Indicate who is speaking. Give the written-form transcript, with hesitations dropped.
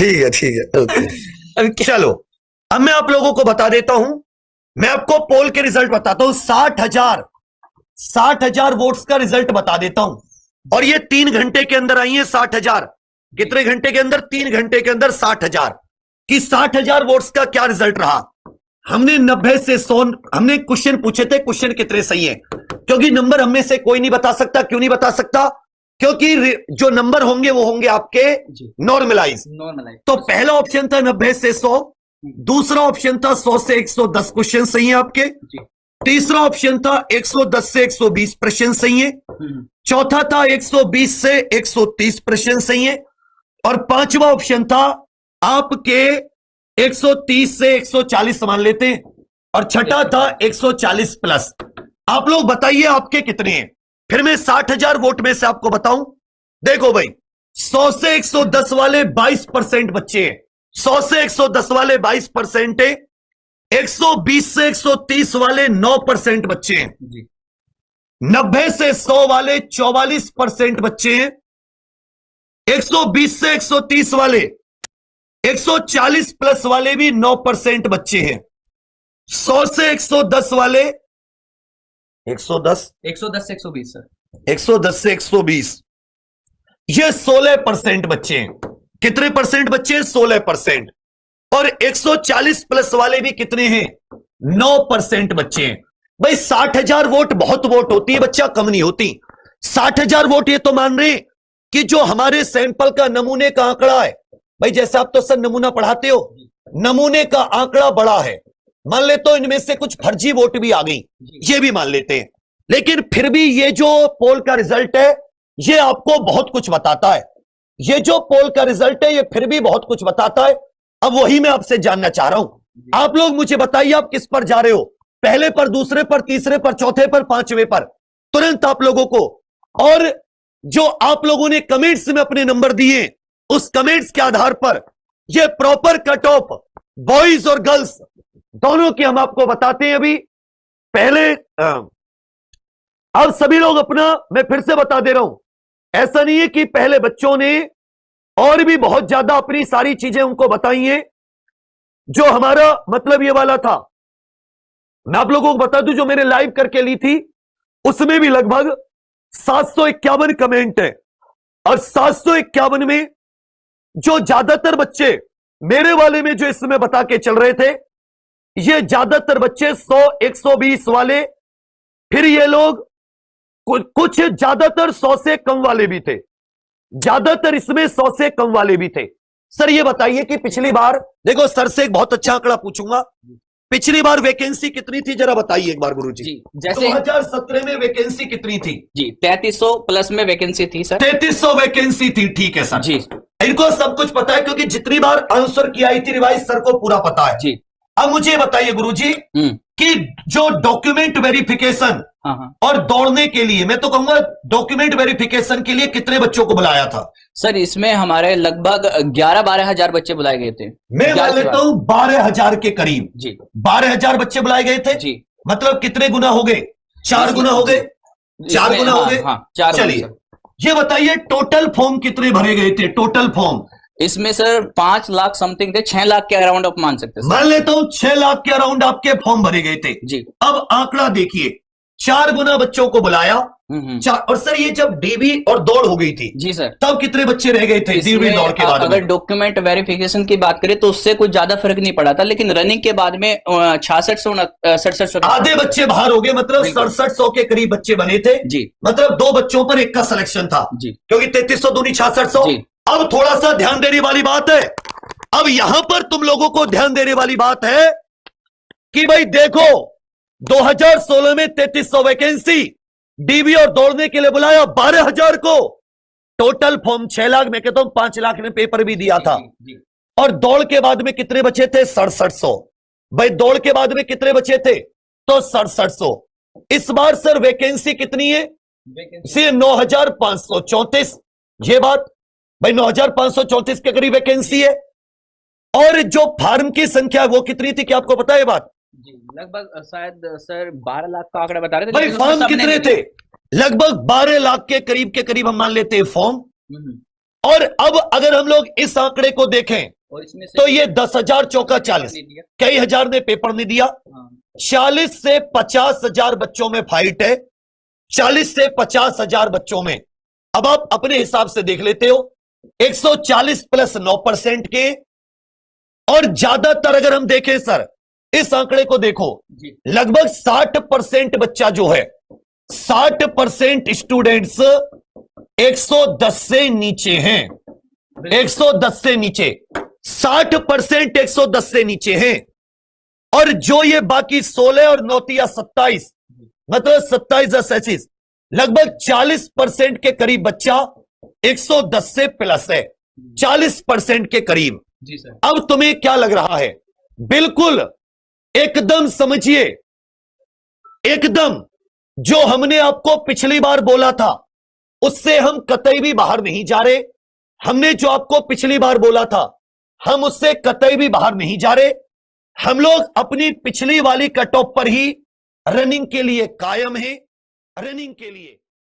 Speaker 1: ठीक है ओके। चलो अब मैं आप लोगों को बता देता हूं, मैं आपको पोल के रिजल्ट बताता हूं। 60,000 वोट्स का रिजल्ट बता देता हूं, और ये 3 घंटे के अंदर आई है 60,000। कितने घंटे के अंदर? 3 घंटे के अंदर 60,000 कि 60,000 वोट्स का क्या रिजल्ट रहा। हमने 90 से 100 हमने क्वेश्चन पूछे थे, क्वेश्चन कितने सही है, क्योंकि नंबर हम में से कोई नहीं बता सकता। क्यों नहीं बता सकता? क्योंकि जो नंबर होंगे वो होंगे आपके नॉर्मलाइज। तो पहला ऑप्शन था 90 से 100, दूसरा ऑप्शन था 100 से 110 क्वेश्चन सही है आपके, तीसरा ऑप्शन था 110 से 120 प्रश्न सही है, चौथा था 120 से 130 प्रश्न सही है, और पांचवा ऑप्शन था आपके 130 से 140 मान लेते हैं, और छठा था 140 प्लस। आप लोग बताइए आपके कितने हैं, फिर मैं 60,000 वोट में से आपको बताऊं। देखो भाई, 100 से 110 वाले 22% बच्चे हैं, 100 से 110 वाले 22% है, 120 से 130 वाले 9% बच्चे हैं, 90 से 100 वाले 44% बच्चे हैं, 120 से 130 वाले 140 प्लस वाले भी 9% बच्चे हैं, 100 से 110 वाले 110
Speaker 2: से 120 सर,
Speaker 1: 110 से 120 ये 16% बच्चे हैं। कितने परसेंट बच्चे हैं? 16%। और 140 प्लस वाले भी कितने हैं? 9% बच्चे हैं। भाई 60,000 वोट बहुत वोट होती है बच्चा, कम नहीं होती। 60,000 वोट ये तो मान रहे कि जो हमारे सैंपल का नमूने का आंकड़ा है, भाई जैसे आप तो सर नमूना पढ़ाते हो, नमूने का आंकड़ा बड़ा है, मान ले तो इनमें से कुछ फर्जी वोट भी आ गई, ये भी मान लेते हैं। लेकिन फिर भी ये जो पोल का रिजल्ट है ये आपको बहुत कुछ बताता है। ये जो पोल का रिजल्ट है ये फिर भी बहुत कुछ बताता है। अब वही मैं आपसे जानना चाह रहा हूं। आप लोग मुझे बताइए आप किस पर जा रहे हो, पहले पर, दूसरे पर, तीसरे पर, चौथे पर, पांचवें पर? तुरंत आप लोगों को, और जो आप लोगों ने कमेंट्स में अपने नंबर दिए उस कमेंट्स के आधार पर ये प्रॉपर कट ऑफ बॉयज और गर्ल्स दोनों की हम आपको बताते हैं। अभी पहले अब सभी लोग अपना, मैं फिर से बता दे रहा हूं, ऐसा नहीं है कि पहले बच्चों ने और भी बहुत ज्यादा अपनी सारी चीजें उनको बताई हैं। जो हमारा मतलब ये वाला था, मैं आप लोगों को बता दूं, जो मैंने लाइव करके ली थी उसमें भी लगभग 751 कमेंट है, और 751 में जो ज्यादातर बच्चे मेरे वाले में जो इसमें बता के चल रहे थे, ये ज्यादातर बच्चे 100 120 वाले, फिर ये लोग कुछ ज्यादातर 100 से कम वाले भी थे, ज्यादातर इसमें 100 से कम वाले भी थे। सर ये बताइए कि पिछली बार, देखो सर से एक बहुत अच्छा आंकड़ा पूछूंगा, पिछली बार वैकेंसी कितनी थी जरा बताइए एक बार गुरुजी।
Speaker 2: जी, जैसे
Speaker 1: 2017 में वैकेंसी कितनी थी?
Speaker 2: जी 3300 प्लस में वैकेंसी थी सर।
Speaker 1: 3300 वैकेंसी थी, ठीक है सर जी। इनको सब कुछ पता है क्योंकि जितनी बार आंसर की आई थी रिवाइज सर को पूरा पता है
Speaker 2: जी।
Speaker 1: अब मुझे बताइए गुरुजी कि जो डॉक्यूमेंट वेरिफिकेशन और दौड़ने के लिए, मैं तो कहूंगा डॉक्यूमेंट वेरिफिकेशन के लिए कितने बच्चों को बुलाया था?
Speaker 2: सर इसमें हमारे लगभग 11-12 हजार बच्चे बुलाए गए थे।
Speaker 1: मैं मान लेता हूं 12,000 के करीब
Speaker 2: जी,
Speaker 1: 12,000 बच्चे बुलाए गए थे जी। मतलब कितने गुना हो गए? 4 गुना हो गए, 4 गुना हो गए। चलिए ये बताइए टोटल फॉर्म कितने भरे गए थे? टोटल फॉर्म
Speaker 2: इसमें सर 5 लाख समथिंग थे, 6 लाख के अराउंड आप मान सकते हैं।
Speaker 1: मान लेता हूं 6 लाख के अराउंड आपके फॉर्म भरे गए थे जी। अब आंकड़ा देखिए, 4 गुना बच्चों को बुलाया, और सर ये जब डीबी और दौड़ हो गई थी जी सर, तब कितने बच्चे रह गए थे डीबी दौड़ के बाद?
Speaker 2: अगर डॉक्यूमेंट वेरिफिकेशन की बात करें तो उससे कुछ ज्यादा फर्क नहीं पड़ा था, लेकिन रनिंग के बाद में 66-67
Speaker 1: आधे बच्चे बाहर हो गए, मतलब 6700 के करीब बच्चे बने थे जी। मतलब 2 बच्चों पर 1 का सिलेक्शन था जी, क्योंकि 3300 दूनी 6600। अब थोड़ा सा ध्यान देने वाली बात है, अब यहां पर तुम लोगों को ध्यान देने वाली बात है कि भाई देखो 2016 में 3300 वैकेंसी, डीबी और दौड़ने के लिए बुलाया 12,000 को, टोटल फॉर्म 6 लाख, मैं कहता हूं 5 लाख ने पेपर भी दिया था। और दौड़ के बाद में कितने बचे थे? 6700। भाई दौड़ के बाद में कितने बचे थे? तो 6700। इस बार सर वैकेंसी कितनी है? 9,534। ये बात भाई 9,534 के करीब वैकेंसी है। और जो फार्म की संख्या वो कितनी थी, क्या आपको पता है बात?
Speaker 2: जी लगभग शायद सर 12 लाख का आंकड़ा बता रहे थे।
Speaker 1: भाई फॉर्म कितने थे? लगभग 12 लाख के करीब हम मान लेते हैं फॉर्म। और अब अगर हम लोग इस आंकड़े को देखें
Speaker 2: और इसमें से
Speaker 1: तो ये 10,000 चौका 40,
Speaker 2: नहीं दिया।
Speaker 1: कई हजार ने पेपर नहीं दिया।
Speaker 2: हाँ,
Speaker 1: 40 से 50,000 बच्चों में फाइट है, 40 से 50,000 बच्चों में। अब आप अपने हिसाब से देख लेते हो, 140 प्लस 9% के, और ज्यादातर अगर हम देखें सर इस आंकड़े को देखो,
Speaker 2: जी
Speaker 1: लगभग 60% बच्चा जो है, 60% स्टूडेंट्स 110 से नीचे हैं, 110 से नीचे, 60% 110 से नीचे हैं। और जो ये बाकी 16 और 9 या 27, मतलब 27 36, लगभग 40% के करीब बच्चा 110 से प्लस है, 40% के करीब।
Speaker 2: जी सर।
Speaker 1: अब तुम्हें क्या लग रहा है? बिल्कुल एकदम समझिए, एकदम जो हमने आपको पिछली बार बोला था उससे हम कतई भी बाहर नहीं जा रहे। हमने जो आपको पिछली बार बोला था हम उससे कतई भी बाहर नहीं जा रहे। हम लोग अपनी पिछली वाली कट ऑफ पर ही रनिंग के लिए कायम हैं, रनिंग के लिए।